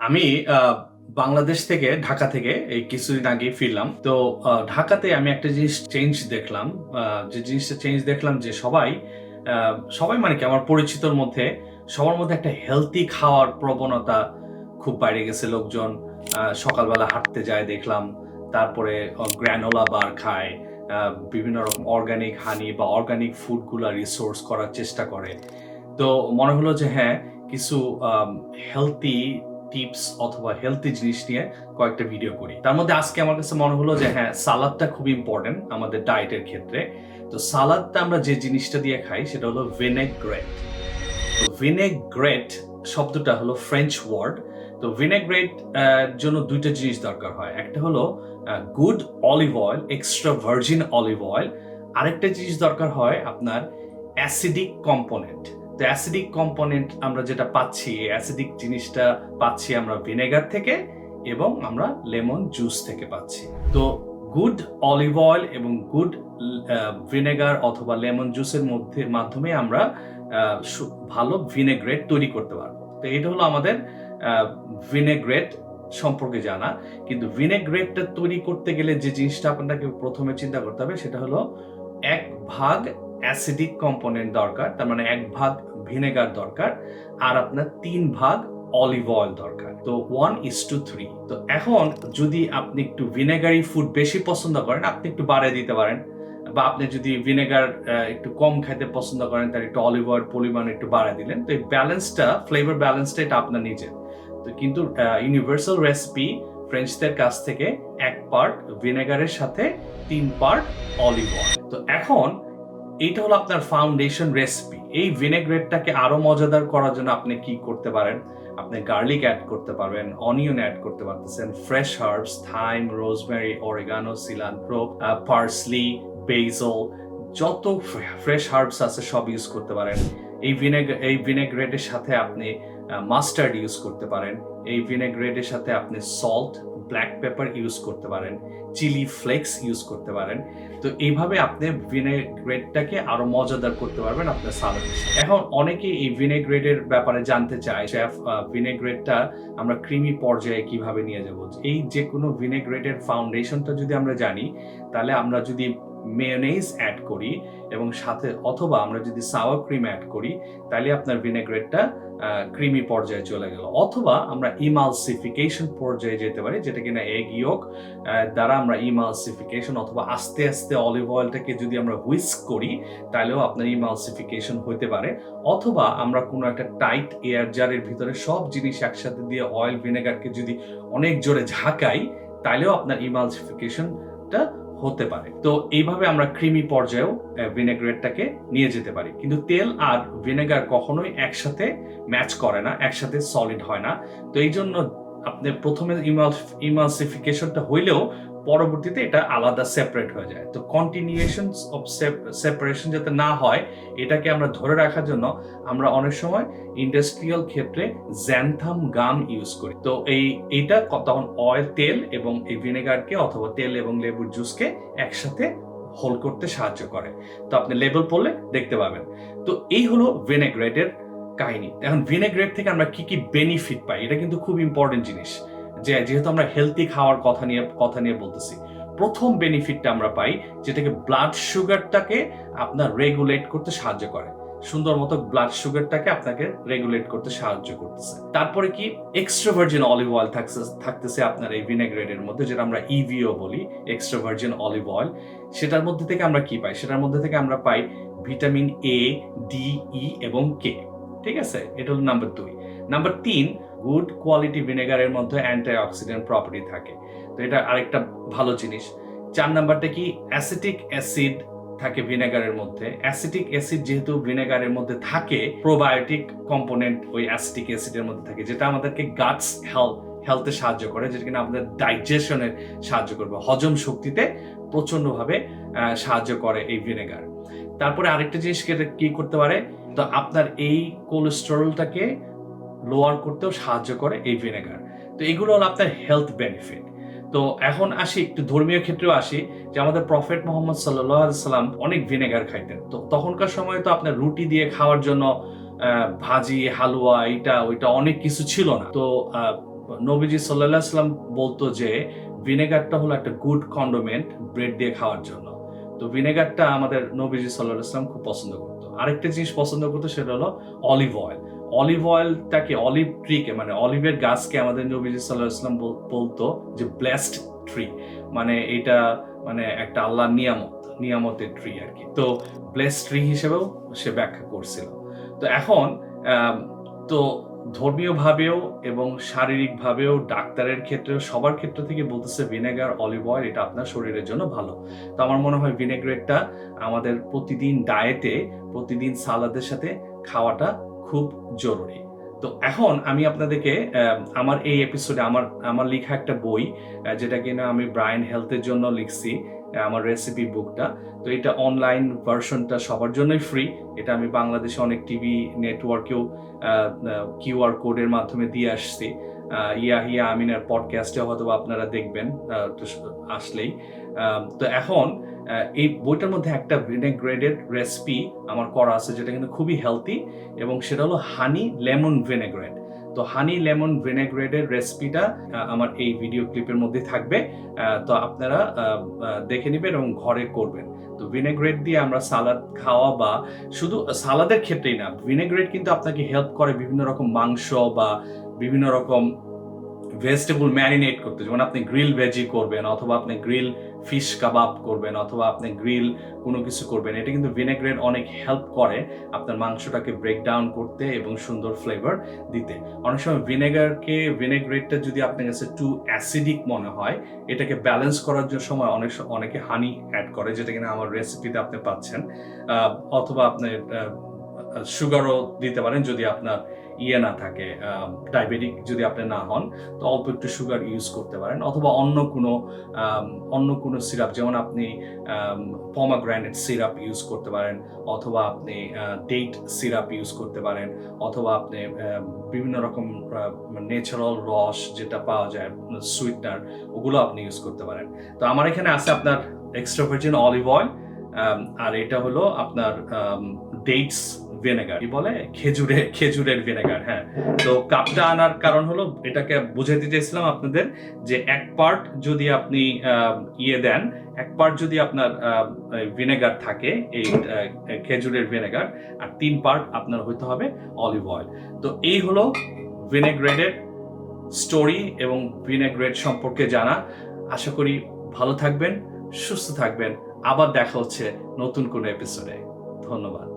আমি বাংলাদেশ থেকে ঢাকা থেকে এই কিছুদিন আগে ফিরলাম। তো ঢাকাতে আমি একটা জিনিস চেঞ্জ দেখলাম। যে জিনিসটা চেঞ্জ দেখলাম যে সবাই মানে কি আমার পরিচিতর মধ্যে সবার মধ্যে একটা হেলথি খাওয়ার প্রবণতা খুব বাইরে গেছে। লোকজন সকালবেলা হাঁটতে যায় দেখলাম। তারপরে গ্র্যানোলা বার খায়, বিভিন্ন রকম অর্গানিক হানি বা অর্গানিক ফুডগুলা রিসোর্স করার চেষ্টা করে। তো মনে হলো যে হ্যাঁ, কিছু হেলথি টিপস অথবা হেলথি জিনিস নিয়ে কয়েকটা ভিডিও করি। তার মধ্যে আজকে আমার কাছে মনে হলো যে হ্যাঁ, সালাদটা খুব ইম্পর্টেন্ট আমাদের ডায়েটের ক্ষেত্রে। তো সালাদটা আমরা যে জিনিসটা দিয়ে খাই সেটা হলো ভিনেগ্রেট। তো ভিনেগ্রেট শব্দটা হলো ফ্রেঞ্চ ওয়ার্ড। তো ভিনেগ্রেট জন্য দুইটা জিনিস দরকার হয়। একটা হলো good olive oil, extra virgin olive oil. আরেকটা জিনিস দরকার হয় আপনার অ্যাসিডিক কম্পোনেন্ট। তো অ্যাসিডিক কম্পোনেন্ট আমরা যেটা পাচ্ছি, অ্যাসিডিক জিনিসটা পাচ্ছি আমরা ভিনেগার থেকে এবং আমরা লেমন জুস থেকে পাচ্ছি। তো গুড অলিভ অয়েল এবং গুড ভিনেগার অথবা লেমন জুসের মাধ্যমে আমরা ভালো ভিনেগ্রেট তৈরি করতে পারবো। তো এটা হলো আমাদের ভিনেগ্রেট সম্পর্কে জানা। কিন্তু ভিনেগ্রেটটা তৈরি করতে গেলে যে জিনিসটা আপনাকে প্রথমে চিন্তা করতে হবে সেটা হলো 1 ভাগ অ্যাসিডিক কম্পোনেন্ট দরকার, তার মানে 1 ভাগ ভিনেগার দরকার, আর আপনার 3 ভাগ অলিভ অয়েল দরকার। তো 1:3। তো এখন যদি আপনি একটু ভিনেগারি ফুড বেশি পছন্দ করেন, আপনি একটু বাড়িয়ে দিতে পারেন, বা আপনি যদি ভিনেগার একটু কম খাইতে পছন্দ করেন, তার একটু অলিভ অয়েল পরিমাণ একটু বাড়িয়ে দিলেন। তো এই ব্যালেন্সটা, ফ্লেভার ব্যালেন্সটা এটা আপনার নিজের। তো কিন্তু ইউনিভার্সাল রেসিপি ফ্রেঞ্চদের কাছ থেকে 1 পার্ট ভিনেগারের সাথে 3 পার্ট অলিভ অয়েল। তো এখন এইটা হলো আপনার ফাউন্ডেশন রেসিপি। এই ভিনেগ্রেটটাকে আরো মজাদার করার জন্য আপনি কি করতে পারেন? আপনি গার্লিক অ্যাড করতে পারবেন, অনিয়ন অ্যাড করতে পারতেছেন, fresh herbs, thyme, rosemary, oregano, cilantro, parsley, basal, যত ফ্রেশ হার্বস আছে সব ইউজ করতে পারেন। এই ভিনেগ্রেটের সাথে আপনি মাস্টার্ড ইউজ করতে পারেন। এই ভিনেগ্রেটের সাথে আপনি সল্ট, ব্ল্যাক পেপার ইউজ করতে পারেন, চিলি ফ্লেক্স ইউজ করতে পারেন। তো এইভাবে আপনি ভিনেগ্রেটটাকে আরো মজাদার করতে পারবেন আপনার সালাদের সাথে। এখন অনেকে এই ভিনেগ্রেটের ব্যাপারে জানতে চায়, শেফ ভিনেগ্রেটটা আমরা ক্রিমি পর্যায়ে কিভাবে নিয়ে যাব। এই যে কোনো ভিনেগ্রেটের ফাউন্ডেশনটা যদি আমরা জানি, তাহলে আমরা যদি মেয়োনেজ অ্যাড করি এবং সাথে অথবা আমরা যদি সাওয়ার ক্রিম অ্যাড করি, তাহলে আপনার ভিনেগ্রেটটা ক্রিমি পর্যায়ে চলে গেল। অথবা আমরা ইমালসিফিকেশন পর্যায়ে যেতে পারি, যেটা কিনা এগ ইয়ক দ্বারা আমরা ইমালসিফিকেশন, অথবা আস্তে আস্তে অলিভ অয়েলটাকে যদি আমরা হুইস্ক করি তাহলেও আপনার ইমালসিফিকেশন হতে পারে। অথবা আমরা কোনো একটা টাইট এয়ার জারের ভিতরে সব জিনিস একসাথে দিয়ে অয়েল ভিনেগারকে যদি অনেক জোরে ঝাঁকাই, তাহলেও আপনার ইমালসিফিকেশনটা হতে পারে। তো এইভাবে আমরা ক্রিমি পর্যায়েও ভিনেগ্রেটটাকে নিয়ে যেতে পারি। কিন্তু তেল আর ভিনেগার কখনোই একসাথে ম্যাচ করে না, একসাথে সলিড হয় না। তো এই জন্য আপনি প্রথমে ইমালসিফিকেশনটা হইলেও পরবর্তীতে এটা আলাদা সেপারেট হয়ে যায়। তো কন্টিনিউয়েশন অফ সেপারেশন যাতে না হয়, এটাকে আমরা ধরে রাখার জন্য আমরা অনেক সময় ইন্ডাস্ট্রিয়াল ক্ষেত্রে জ্যান্থাম গাম ইউজ করি। তো এইটা তখন তেল এবং এই ভিনেগারকে অথবা তেল এবং লেবুর জুসকে একসাথে হোল্ড করতে সাহায্য করে। তো আপনি লেবেল পড়লে দেখতে পাবেন। তো এই হলো ভিনেগ্রেটের কাহিনী। এখন ভিনেগ্রেট থেকে আমরা কি কি বেনিফিট পাই, এটা কিন্তু খুব ইম্পর্টেন্ট জিনিস। যেহেতু আমরা হেলথি খাওয়ার কথা নিয়ে বলতেছি, প্রথম বেনিফিটটা আমরা পাই যেটাকে ব্লাড সুগারটাকে আপনার রেগুলেট করতে সাহায্য করে। সুন্দর মতো ব্লাড সুগারটাকে আপনাকে রেগুলেট করতে সাহায্য করতেছে। তারপরে কি, এক্সট্রা ভার্জিন অলিভ অয়েল থাকতেছে আপনার এই ভিনেগ্রেটের মধ্যে, যেটা আমরা ইভিও বলি, এক্সট্রা ভার্জিন অলিভ অয়েল। সেটার মধ্যে থেকে আমরা কি পাই? সেটার মধ্যে থেকে আমরা পাই ভিটামিন এ, ডি, ই এবং কে। ঠিক আছে, এটা হলো নাম্বার 2। নাম্বার 3, গুড কোয়ালিটি ভিনেগারের মধ্যে অ্যান্টিঅক্সিডেন্ট প্রপার্টি থাকে। তো এটা আরেকটা ভালো জিনিস। 4 নাম্বারটা কি, অ্যাসিটিক অ্যাসিড থাকে ভিনেগারের মধ্যে। অ্যাসিটিক অ্যাসিড যেহেতু ভিনেগারের মধ্যে থাকে, প্রোবায়োটিক কম্পোনেন্ট ওই অ্যাসিটিক অ্যাসিডের মধ্যে থাকে, যেটা আমাদেরকে গাটস হেলথে সাহায্য করে, যেটা কিনা আমাদের ডাইজেশনে সাহায্য করবে, হজম শক্তিতে প্রচন্ডভাবে সাহায্য করে এই ভিনেগার। তারপরে আরেকটা জিনিস কি করতে পারে, তো আপনার এই কোলেস্টেরলটাকে লোয়ার করতেও সাহায্য করে এই ভিনেগার। তো এগুলো হলো আপনার হেলথ বেনিফিট। তো এখন আসি একটু ধর্মীয় ক্ষেত্রেও আসি, যে আমাদের প্রফেট মোহাম্মদ সাল্লাল্লাহু আলাইহি সাল্লাম অনেক ভিনেগার খাইতেন। তো তখনকার সময় তো আপনার রুটি দিয়ে খাওয়ার জন্য ভাজি, হালুয়া, এটা ওইটা অনেক কিছু ছিল না। তো নবীজি সাল্লাল্লাহু আলাইহি ওয়াসাল্লাম বলতো যে ভিনেগারটা হলো একটা গুড কন্ডোমেন্ট ব্রেড দিয়ে খাওয়ার জন্য। তো ভিনেগারটা আমাদের নবীজি সাল্লাল্লাহু আলাইহি ওয়াসাল্লাম খুব পছন্দ করতো। আরেকটা জিনিস পছন্দ করতো সেটা হলো অলিভ অয়েল। অলিভ অয়েলটাকে অলিভ ট্রিকে মানে অলিভের গাছকে আমাদের নবীজি সাল্লাল্লাহু আলাইহি ওয়াসাল্লাম বলতো যে ব্লেসড ট্রি, মানে এটা মানে একটা আল্লাহর নিয়ামতের ট্রি আর কি। তো ব্লেসড ট্রি হিসেবেও সে ব্যাখ্যা করছিল। তো এখন তো ধর্মীয় ভাবেও এবং শারীরিক ভাবেও ডাক্তারের ক্ষেত্রেও সবার ক্ষেত্র থেকে বলতেছে ভিনেগার অলিভ অয়েল এটা আপনার শরীরের জন্য ভালো। তো আমার মনে হয় ভিনেগ্রেটটা আমাদের প্রতিদিন ডায়েটে প্রতিদিন সালাদের সাথে খাওয়াটা খুব জরুরি। তো এখন আমি আপনাদেরকে আমার এই এপিসোডে আমার লেখা একটা বই, যেটা কিনা আমি ব্রায়ান হেলথের জন্য লিখছি, আমার রেসিপি বুকটা। তো এটা অনলাইন ভার্সনটা সবার জন্যই ফ্রি। এটা আমি বাংলাদেশে অনেক টিভি নেটওয়ার্কেও কিউআর কোডের মাধ্যমে দিয়ে আসছি। ইয়াহিয়া আমিনের পডকাস্টে হয়তো আপনারা দেখবেন আসলেই। তো এখন এই বইটার মধ্যে একটা ভিনেগ্রেটেড রেসিপি আমার করা আছে যেটা কিন্তু খুবই হেলদি, এবং সেটা হলো হানি লেমন ভিনেগ্রেট। তো হানি লেমন ভিনেগ্রেটের রেসিপিটা আমার এই ভিডিও ক্লিপের মধ্যে থাকবে। তো আপনারা দেখে নেবেন এবং ঘরে করবেন। তো ভিনেগ্রেট দিয়ে আমরা সালাদ খাওয়া, বা শুধু সালাদের ক্ষেত্রেই না, ভিনেগ্রেট কিন্তু আপনাকে হেল্প করে বিভিন্ন রকম মাংস বা বিভিন্ন রকম ভেজিটেবল ম্যারিনেট করতে। যেমন আপনি গ্রিল ভেজি করবেন, অথবা আপনি গ্রিল ফিশ কাবাব করবেন, অথবা আপনি গ্রিল কোনো কিছু করবেন, এটা কিন্তু ভিনেগ্রেট অনেক হেল্প করে আপনার মাংসটাকে ব্রেক ডাউন করতে এবং সুন্দর ফ্লেভার দিতে। অনেক সময় ভিনেগ্রেটটা যদি আপনার কাছে টু অ্যাসিডিক মনে হয়, এটাকে ব্যালেন্স করার জন্য সময় অনেকে হানি অ্যাড করে, যেটা কিনা আমার রেসিপিতে আপনি পাচ্ছেন। অথবা আপনি সুগারও দিতে পারেন যদি আপনার না থাকে, ডায়াবেটিক যদি আপনি না হন, তো অল্প একটু সুগার ইউজ করতে পারেন। অথবা অন্য কোনো সিরাপ, যেমন আপনি পমাগ্রানেট সিরাপ ইউজ করতে পারেন, অথবা আপনি ডেট সিরাপ ইউজ করতে পারেন, অথবা আপনি বিভিন্ন রকম ন্যাচারাল রস যেটা পাওয়া যায় সুইটনার, ওগুলো আপনি ইউজ করতে পারেন। তো আমার এখানে আছে আপনার এক্সট্রা ভার্জিন অলিভ অয়েল, আর এটা হলো আপনার ডেটস ভিনেগার, কি বলে খেজুরের ভিনেগার। হ্যাঁ, তো কাপটা আনার কারণ হলো এটাকে বুঝাইতে চাইছিলাম আপনাদের যে এক পার্ট যদি আপনি দেন, এক পার্ট যদি আপনার ভিনেগার থাকে, এই খেজুরের ভিনেগার, আর 3 পার্ট আপনার হইতে হবে অলিভ অয়েল। তো এই হলো ভিনেগ্রেটের স্টোরি এবং ভিনেগ্রেট সম্পর্কে জানা। আশা করি ভালো থাকবেন, সুস্থ থাকবেন। আবার দেখা হচ্ছে নতুন কোনো এপিসোডে। ধন্যবাদ।